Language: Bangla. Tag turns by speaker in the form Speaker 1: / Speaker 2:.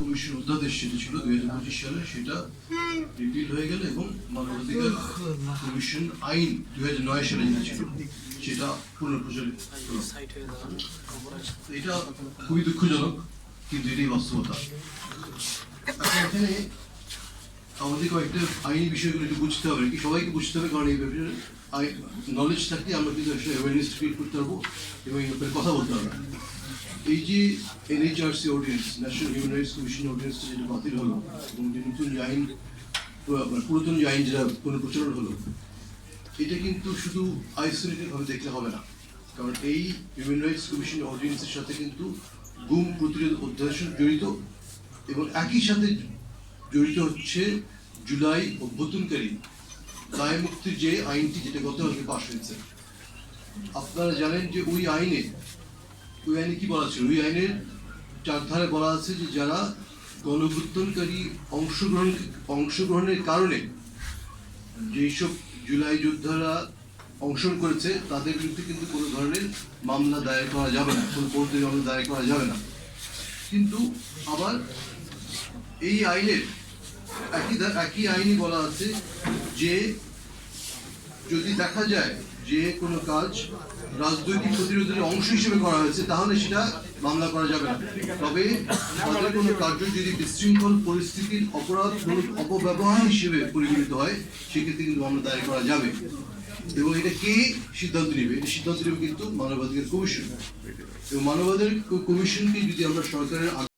Speaker 1: কমিশন অধ্যাদেশ যেটা ছিল 2025 সালে সেটা রিপিল হয়ে গেল এবং মানবাধিকার কমিশন আইন 2009 সালে যেটা ছিল সেটা পুনঃপ্রচলিত হলো। এটা খুবই দুঃখজনক, কিন্তু এটাই বাস্তবতা। এখানে আমাদের কয়েকটা আইনি বিষয়গুলো একটু বুঝতে হবে, কি সবাইকে বুঝতে হবে, কারণ এই ব্যাপারে নলেজ থাকলে আমরা কিন্তু আসলে অ্যাওয়ারনেস ক্রিয়েট করতে পারবো এবং এই ব্যাপারে কথা বলতে পারবো। এই যে NHRC ordinance, national human rights commission ordinance যেটা বাতিল হলো এবং যে নতুন যে আইন, পুরাতন যে আইন যেটা পুনঃপ্রচলন হলো, এটা কিন্তু শুধু আইসোলেটেড ভাবে দেখলে হবে না, কারণ এই হিউম্যান রাইটস কমিশন অর্ডিন্যান্সের সাথে কিন্তু গুম প্রতিরোধ অধ্যাদেশ জড়িত এবং একই সাথে জড়িত হচ্ছে জুলাই অভ্যুত্থানকারী দায় মুক্তির যে আইনটি, যেটা গতকালকে পাশ হয়েছে। আপনারা জানেন যে ওই আইনে কি বলা ছিল? ওই আইনের 4 ধারে বলা আছে যে যারা গণঅভ্যুত্থানকারী অংশগ্রহণের কারণে যেসব জুলাই যোদ্ধারা অংশগ্রহণ করেছে তাদের বিরুদ্ধে কিন্তু কোনো ধরনের মামলা দায়ের করা যাবে না, কোনো কোর্টে মামলা দায়ের করা যাবে না। কিন্তু আবার এই আইনের একই আইনে বলা আছে যে যদি দেখা যায় যে কোনো কাজ রাজনৈতিক প্রতিরোধের অংশ হিসেবে করা হয়েছে তাহলে সেটা মামলা করা যাবে না। তবে তাদের কোনো কার্য যদি বিশৃঙ্খল পরিস্থিতির অপরাধমূলক অপব্যবহার হিসেবে পরিগণিত হয় সেক্ষেত্রে কিন্তু মামলা দায়ের করা যাবে। এবং এটা কে সিদ্ধান্ত নেবে? এটা সিদ্ধান্ত নেবে কিন্তু মানবাধিকার কমিশন। এবং মানবাধিকার কমিশনকে যদি আমরা সরকারের